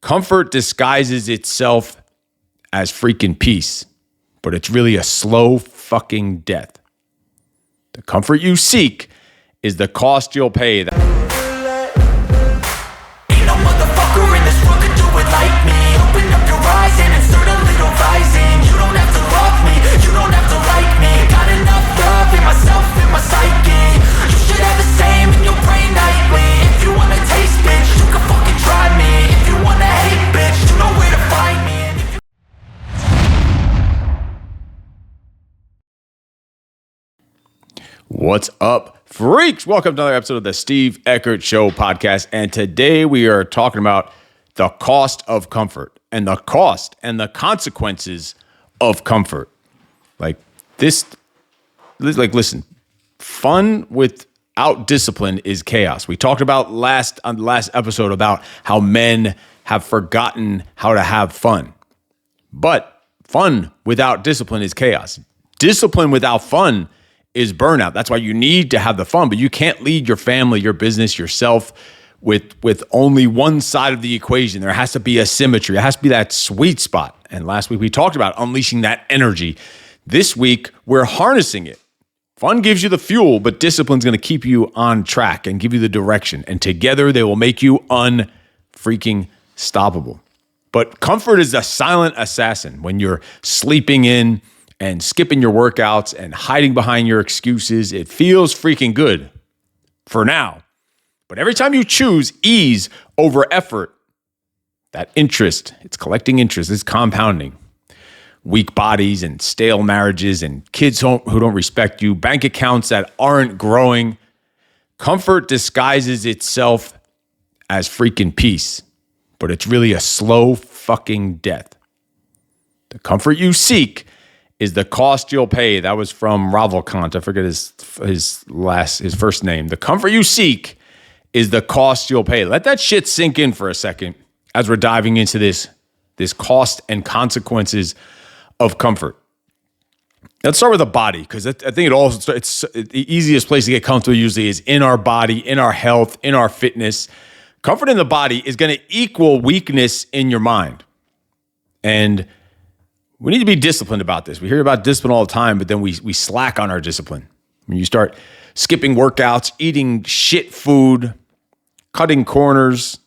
Comfort disguises itself as freaking peace, but it's really a slow fucking death. The comfort you seek is the cost you'll pay. Ain't no motherfucker in this world could do it like me. Open up your eyes and insert a little rising. You don't have to love me, you don't have to like me. Got enough love in myself, in my psyche. You should have the same in your brain nightly. If you wanna taste, bitch, you can fucking try me. If you wanna hate, bitch, you know where to find me. What's up, freaks? Welcome to another episode of the Steve Eckert Show podcast. And today we are talking about the cost of comfort and the cost and the consequences of comfort. Listen, fun without discipline is chaos. We talked about on the last episode about how men have forgotten how to have fun. But fun without discipline is chaos. Discipline without fun is burnout. That's why you need to have the fun, but you can't lead your family, your business, yourself with only one side of the equation. There has to be a symmetry. It has to be that sweet spot. And last week we talked about unleashing that energy. This week we're harnessing it. Fun gives you the fuel, but discipline's going to keep you on track and give you the direction. And together they will make you unfreaking stoppable. But comfort is a silent assassin. When you're sleeping in and skipping your workouts and hiding behind your excuses, it feels freaking good for now. But every time you choose ease over effort, that interest, it's collecting interest, it's compounding. Weak bodies and stale marriages and kids who don't respect you, bank accounts that aren't growing. Comfort disguises itself as freaking peace, but it's really a slow fucking death. The comfort you seek is the cost you'll pay. That was from Ravalcant. I forget his first name. The comfort you seek is the cost you'll pay. Let that shit sink in for a second as we're diving into this cost and consequences of comfort. Let's start with the body, because I think it's the easiest place to get comfortable usually is in our body, in our health, in our fitness. Comfort in the body is going to equal weakness in your mind. And we need to be disciplined about this. We hear about discipline all the time, but then we slack on our discipline. When you start skipping workouts, eating shit food, cutting corners,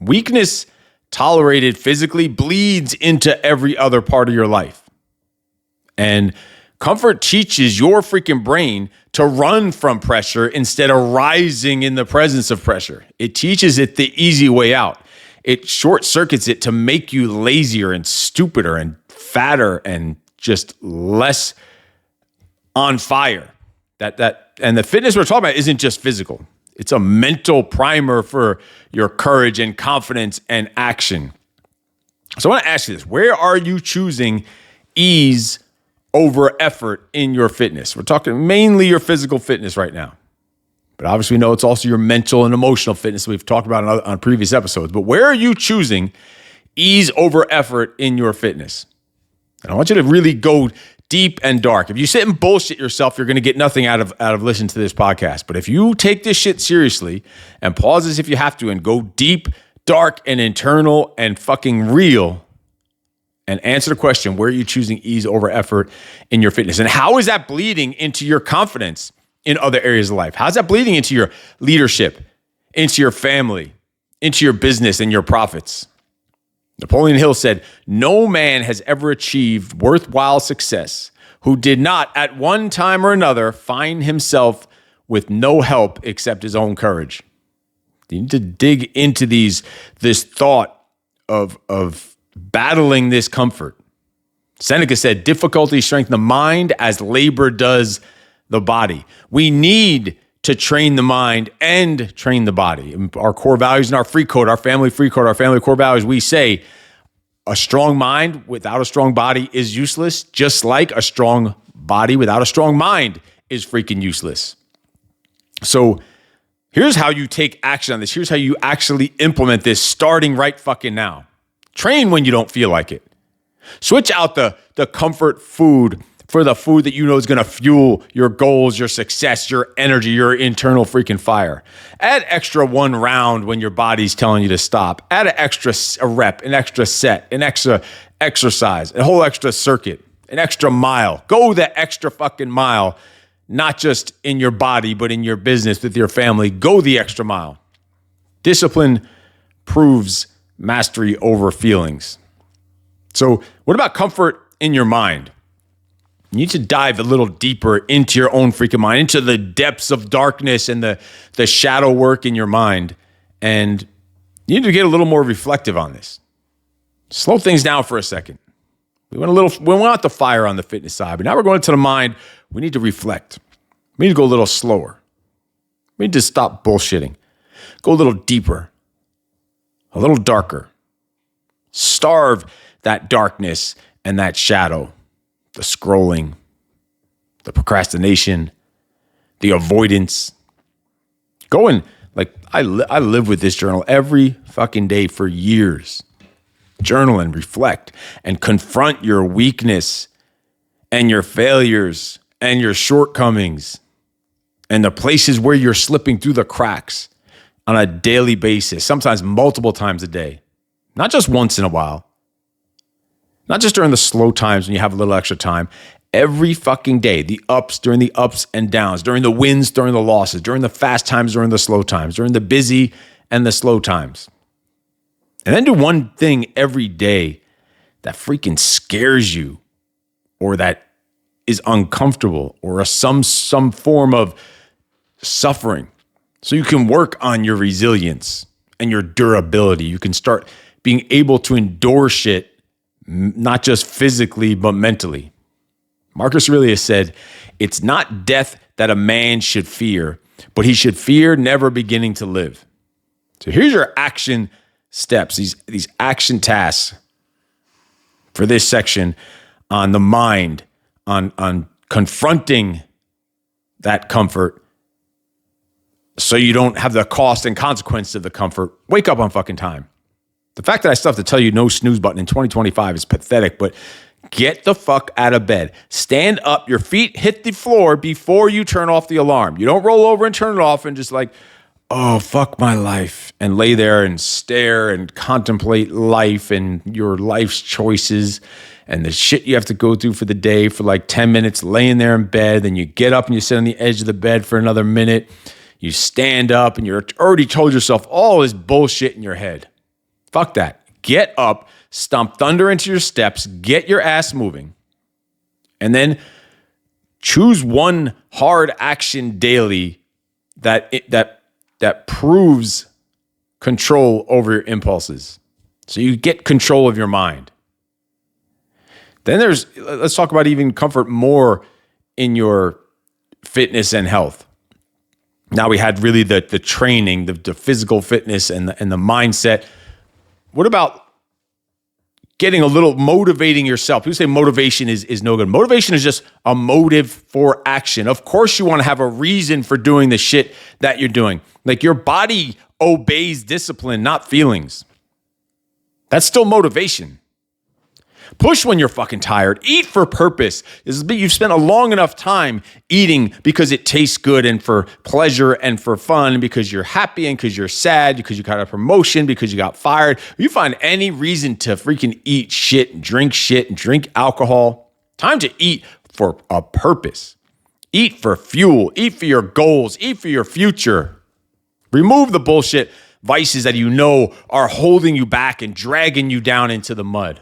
weakness tolerated physically bleeds into every other part of your life. And comfort teaches your freaking brain to run from pressure instead of rising in the presence of pressure. It teaches it the easy way out. It short circuits it to make you lazier and stupider and fatter and just less on fire. And the fitness we're talking about isn't just physical. It's a mental primer for your courage and confidence and action. So I want to ask you this. Where are you choosing ease over effort in your fitness? We're talking mainly your physical fitness right now. But obviously we know it's also your mental and emotional fitness we've talked about on previous episodes. But where are you choosing ease over effort in your fitness? And I want you to really go deep and dark. If you sit and bullshit yourself, you're going to get nothing out of listening to this podcast. But if you take this shit seriously and pause this if you have to and go deep, dark, and internal and fucking real and answer the question, where are you choosing ease over effort in your fitness? And how is that bleeding into your confidence in other areas of life? How's that bleeding into your leadership, into your family, into your business and your profits? Napoleon Hill said, "No man has ever achieved worthwhile success who did not at one time or another find himself with no help except his own courage." You need to dig into this thought of battling this comfort. Seneca said, "Difficulty strengthens the mind as labor does the body." We need to train the mind and train the body. Our core values in our free code, our family free code, our family core values, we say a strong mind without a strong body is useless, just like a strong body without a strong mind is freaking useless. So here's how you take action on this. Here's how you actually implement this starting right fucking now. Train when you don't feel like it. Switch out the comfort food for the food that you know is going to fuel your goals, your success, your energy, your internal freaking fire. Add extra 1 round when your body's telling you to stop. Add a rep, an extra set, an extra exercise, a whole extra circuit, an extra mile. Go that extra fucking mile, not just in your body, but in your business with your family. Go the extra mile. Discipline proves mastery over feelings. So what about comfort in your mind? You need to dive a little deeper into your own freaking mind, into the depths of darkness and the shadow work in your mind. And you need to get a little more reflective on this. Slow things down for a second. We want the fire on the fitness side, but now we're going to the mind. We need to reflect. We need to go a little slower. We need to stop bullshitting. Go a little deeper, a little darker. Starve that darkness and that shadow. The scrolling, the procrastination, the avoidance. Go and, like, I live with this journal every fucking day for years. Journal and reflect and confront your weakness and your failures and your shortcomings and the places where you're slipping through the cracks on a daily basis, sometimes multiple times a day, not just once in a while. Not just during the slow times when you have a little extra time. Every fucking day, during the ups and downs, during the wins, during the losses, during the fast times, during the slow times, during the busy and the slow times. And then do one thing every day that freaking scares you or that is uncomfortable or some form of suffering. So you can work on your resilience and your durability. You can start being able to endure shit, not just physically, but mentally. Marcus Aurelius said, it's not death that a man should fear, but he should fear never beginning to live. So here's your action steps, these action tasks for this section on the mind, on confronting that comfort so you don't have the cost and consequence of the comfort. Wake up on fucking time. The fact that I still have to tell you no snooze button in 2025 is pathetic, but get the fuck out of bed. Stand up, your feet hit the floor before you turn off the alarm. You don't roll over and turn it off and just like, oh, fuck my life, and lay there and stare and contemplate life and your life's choices and the shit you have to go through for the day for like 10 minutes laying there in bed. Then you get up and you sit on the edge of the bed for another minute. You stand up and you're already told yourself all this bullshit in your head. Fuck that. Get up, stomp thunder into your steps, get your ass moving, and then choose one hard action daily that proves control over your impulses. So you get control of your mind. Then let's talk about even comfort more in your fitness and health. Now we had really the training, the physical fitness and the mindset. What about getting a little motivating yourself? People say motivation is no good. Motivation is just a motive for action. Of course, you want to have a reason for doing the shit that you're doing. Like your body obeys discipline, not feelings. That's still motivation. Push when you're fucking tired. Eat for purpose. You've spent a long enough time eating because it tastes good and for pleasure and for fun, because you're happy and because you're sad, because you got a promotion, because you got fired. If you find any reason to freaking eat shit and drink alcohol, time to eat for a purpose. Eat for fuel. Eat for your goals. Eat for your future. Remove the bullshit vices that you know are holding you back and dragging you down into the mud.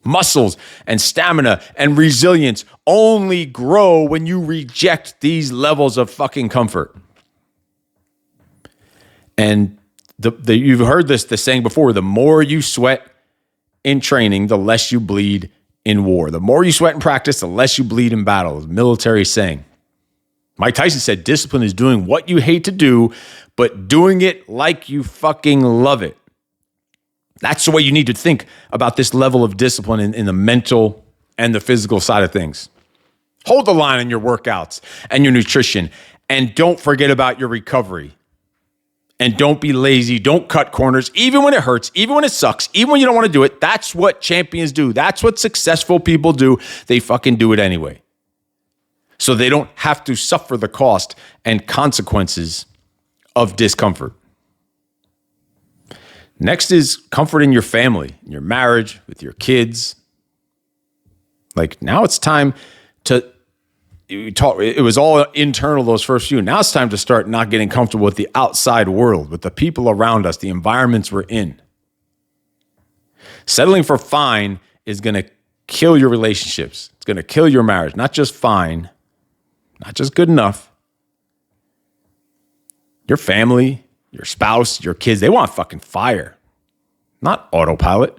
Muscles and stamina and resilience only grow when you reject these levels of fucking comfort. And you've heard the saying before, the more you sweat in training, the less you bleed in war. The more you sweat in practice, the less you bleed in battle. It's a military saying. Mike Tyson said, discipline is doing what you hate to do, but doing it like you fucking love it. That's the way you need to think about this level of discipline in the mental and the physical side of things. Hold the line in your workouts and your nutrition, and don't forget about your recovery. And don't be lazy. Don't cut corners, even when it hurts, even when it sucks, even when you don't want to do it. That's what champions do. That's what successful people do. They fucking do it anyway. so they don't have to suffer the cost and consequences of discomfort. Next is comfort in your family, in your marriage, with your kids. Like now it's time to talk. It was all internal those first few. Now it's time to start not getting comfortable with the outside world, with the people around us, the environments we're in. Settling for fine is going to kill your relationships. It's going to kill your marriage. Not just fine, not just good enough. Your family, your spouse, your kids, they want fucking fire, not autopilot.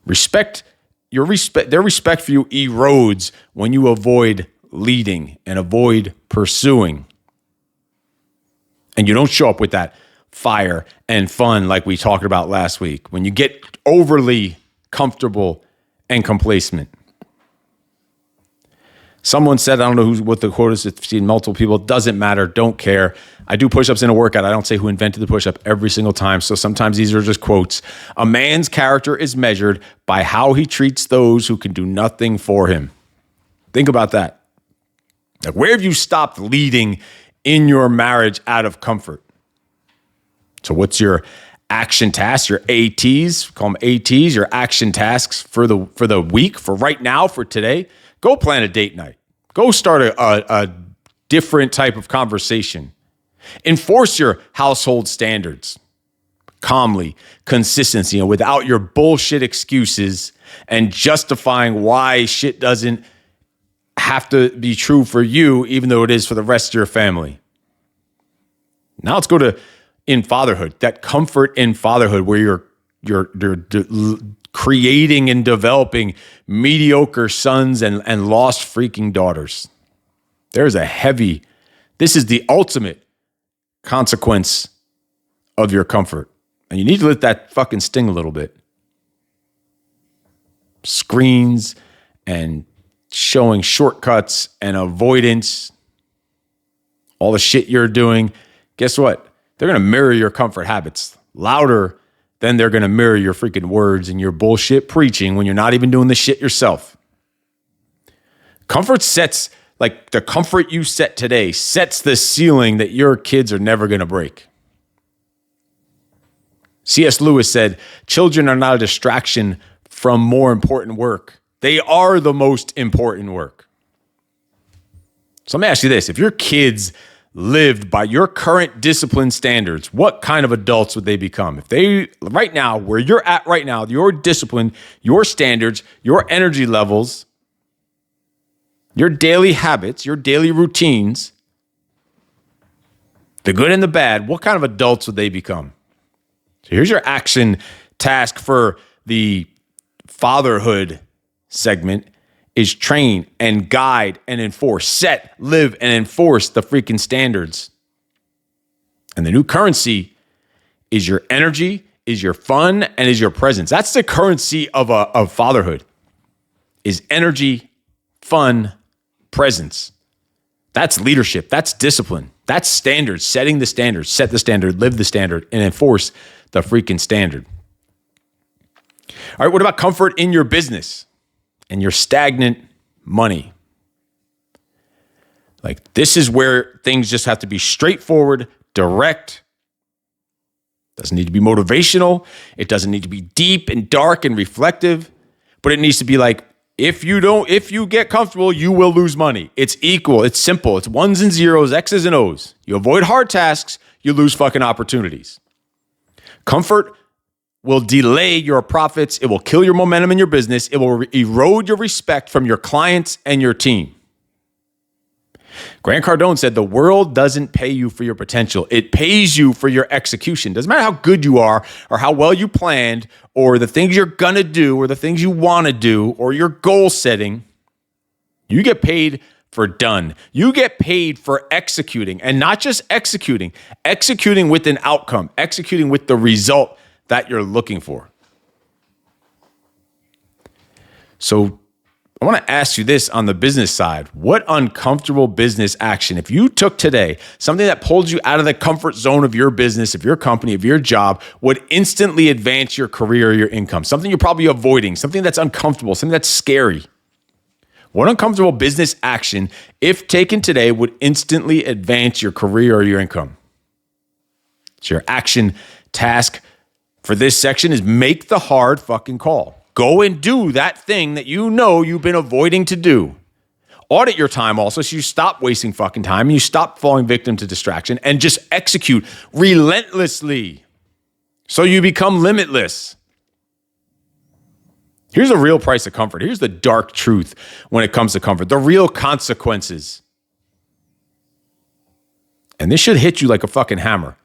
Their respect for you erodes when you avoid leading and avoid pursuing. And you don't show up with that fire and fun like we talked about last week. When you get overly comfortable and complacent. Someone said, I don't know what the quote is, I've seen multiple people, doesn't matter, don't care. I do push-ups in a workout. I don't say who invented the push-up every single time, so sometimes these are just quotes. A man's character is measured by how he treats those who can do nothing for him. Think about that. Like, where have you stopped leading in your marriage out of comfort? So what's your action tasks, your ATs, call them ATs, your action tasks for the week, for right now, for today? Go plan a date night. Go start a different type of conversation. Enforce your household standards calmly, consistency, and without your bullshit excuses and justifying why shit doesn't have to be true for you, even though it is for the rest of your family. Now let's go to in fatherhood, that comfort in fatherhood where you're creating and developing mediocre sons and lost freaking daughters. This is the ultimate consequence of your comfort. And you need to let that fucking sting a little bit. Screens and showing shortcuts and avoidance, all the shit you're doing. Guess what? They're going to mirror your comfort habits louder than they're going to mirror your freaking words and your bullshit preaching when you're not even doing the shit yourself. Comfort sets, like the comfort you set today, sets the ceiling that your kids are never going to break. C.S. Lewis said, children are not a distraction from more important work. They are the most important work. So let me ask you this. If your kids lived by your current discipline standards, what kind of adults would they become? If they, right now, where you're at right now, your discipline, your standards, your energy levels, your daily habits, your daily routines, the good and the bad, what kind of adults would they become? So here's your action task for the fatherhood segment is train and guide and enforce, set, live, and enforce the freaking standards. And the new currency is your energy, is your fun, and is your presence. That's the currency of fatherhood, is energy, fun, presence. That's leadership. That's discipline. That's standards, setting the standards, set the standard, live the standard, and enforce the freaking standard. All right, what about comfort in your business and your stagnant money? Like, this is where things just have to be straightforward, direct. Doesn't need to be motivational. It doesn't need to be deep and dark and reflective, but it needs to be like, if you get comfortable, you will lose money. It's equal. It's simple. It's ones and zeros, X's and O's. You avoid hard tasks, you lose fucking opportunities. Comfort will delay your profits. It will kill your momentum in your business. It will erode your respect from your clients and your team. Grant Cardone said, the world doesn't pay you for your potential. It pays you for your execution. Doesn't matter how good you are or how well you planned or the things you're going to do or the things you want to do or your goal setting. You get paid for done. You get paid for executing, and not just executing with an outcome, executing with the result that you're looking for. So I want to ask you this on the business side. What uncomfortable business action, if you took today, something that pulled you out of the comfort zone of your business, of your company, of your job, would instantly advance your career or your income? Something you're probably avoiding, something that's uncomfortable, something that's scary. What uncomfortable business action, if taken today, would instantly advance your career or your income? So your action task for this section is make the hard fucking call. Go and do that thing that you know you've been avoiding to do. Audit your time also so you stop wasting fucking time and you stop falling victim to distraction and just execute relentlessly so you become limitless. Here's the real price of comfort. Here's the dark truth when it comes to comfort. The real consequences. And this should hit you like a fucking hammer.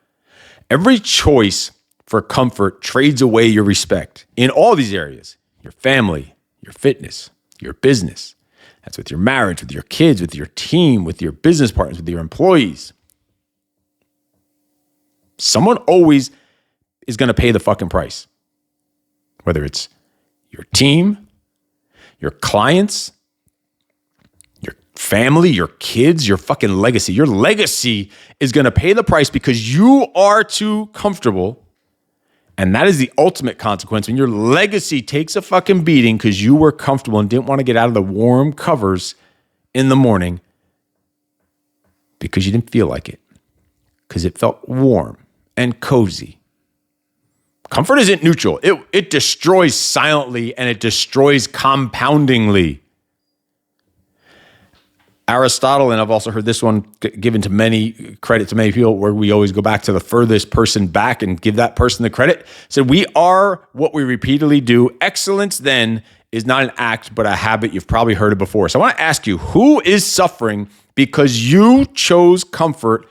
Every choice for comfort trades away your respect in all these areas. Your family, your fitness, your business. That's with your marriage, with your kids, with your team, with your business partners, with your employees. Someone always is going to pay the fucking price. Whether it's your team, your clients, your family, your kids, your fucking legacy. Your legacy is going to pay the price because you are too comfortable. And that is the ultimate consequence when your legacy takes a fucking beating because you were comfortable and didn't want to get out of the warm covers in the morning because you didn't feel like it, because it felt warm and cozy. Comfort isn't neutral. It destroys silently and it destroys compoundingly. Aristotle, and I've also heard this one given to credit to many people, where we always go back to the furthest person back and give that person the credit, said, we are what we repeatedly do. Excellence then is not an act, but a habit. You've probably heard it before. So I want to ask you, who is suffering because you chose comfort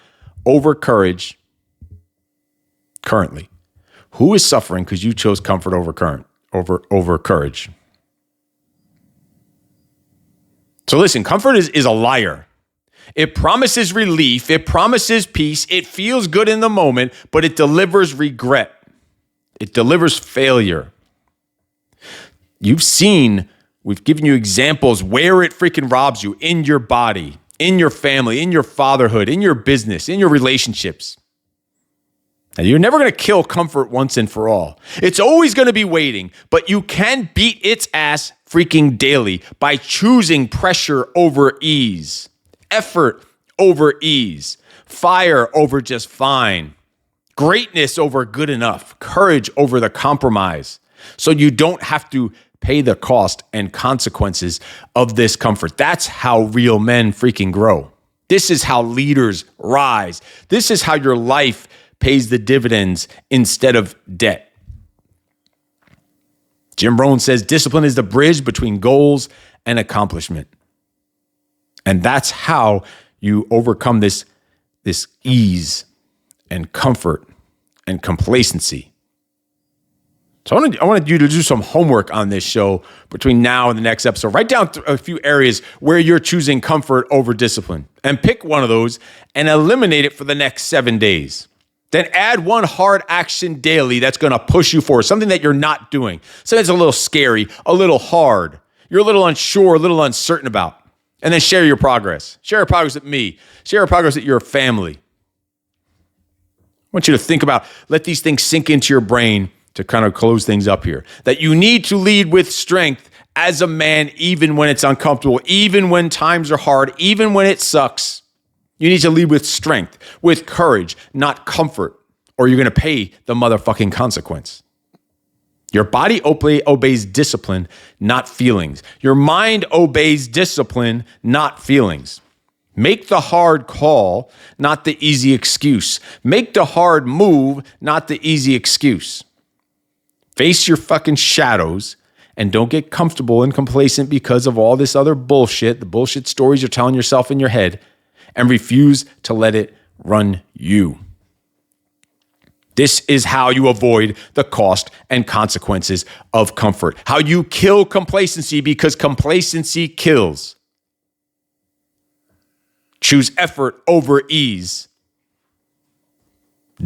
over courage currently? Who is suffering because you chose comfort over courage? So listen, comfort is a liar. It promises relief. It promises peace. It feels good in the moment, but it delivers regret. It delivers failure. We've given you examples where it freaking robs you in your body, in your family, in your fatherhood, in your business, in your relationships. Now, you're never going to kill comfort once and for all. It's always going to be waiting, but you can beat its ass freaking daily by choosing pressure over ease, effort over ease, fire over just fine, greatness over good enough, courage over the compromise, so you don't have to pay the cost and consequences of this comfort. That's how real men freaking grow. This is how leaders rise. This is how your life pays the dividends instead of debt. Jim Rohn says discipline is the bridge between goals and accomplishment. And that's how you overcome this ease and comfort and complacency. So I wanted you to do some homework on this show between now and the next episode. Write down a few areas where you're choosing comfort over discipline and pick one of those and eliminate it for the next 7 days. Then add one hard action daily that's going to push you forward, something that you're not doing, something that's a little scary, a little hard, you're a little unsure, a little uncertain about. And then share your progress. Share your progress with me. Share your progress with your family. I want you to think about, let these things sink into your brain to kind of close things up here. That you need to lead with strength as a man, even when it's uncomfortable, even when times are hard, even when it sucks. You need to lead with strength, with courage, not comfort, or you're going to pay the motherfucking consequence. Your body obeys discipline, not feelings. Your mind obeys discipline, not feelings. Make the hard call, not the easy excuse. Make the hard move, not the easy excuse. Face your fucking shadows and don't get comfortable and complacent because of all this other bullshit, the bullshit stories you're telling yourself in your head, and refuse to let it run you. This is how you avoid the cost and consequences of comfort. How you kill complacency, because complacency kills. Choose effort over ease.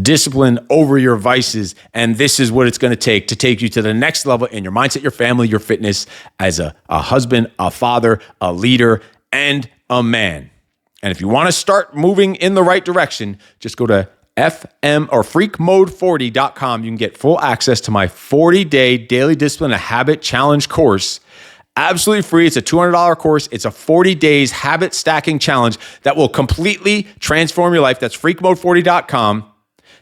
Discipline over your vices. And this is what it's going to take you to the next level in your mindset, your family, your fitness as a husband, a father, a leader, and a man. And if you want to start moving in the right direction, just go to freakmode40.com. You can get full access to my 40-day daily discipline, a habit challenge course Absolutely free. It's a $200 course. It's a 40 days habit stacking challenge that will completely transform your life. That's freakmode40.com.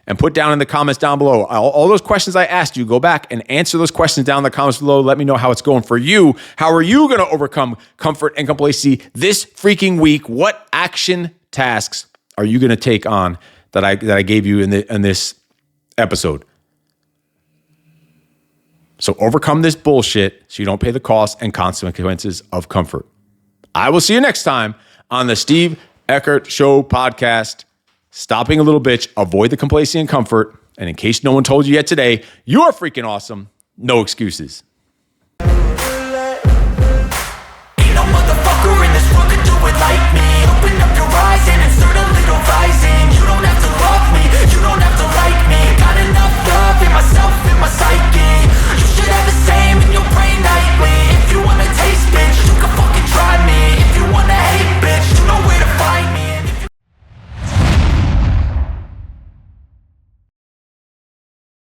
And put down in the comments down below all those questions I asked you. Go back and answer those questions down in the comments below. Let me know how it's going for you. How are you going to overcome comfort and complacency this freaking week? What action tasks are you going to take on that I gave you in this episode? So overcome this bullshit so you don't pay the cost and consequences of comfort. I will see you next time on the Steve Eckert Show podcast. Stop being a little bitch, avoid the complacency and comfort. And in case no one told you yet today, you are freaking awesome. No excuses.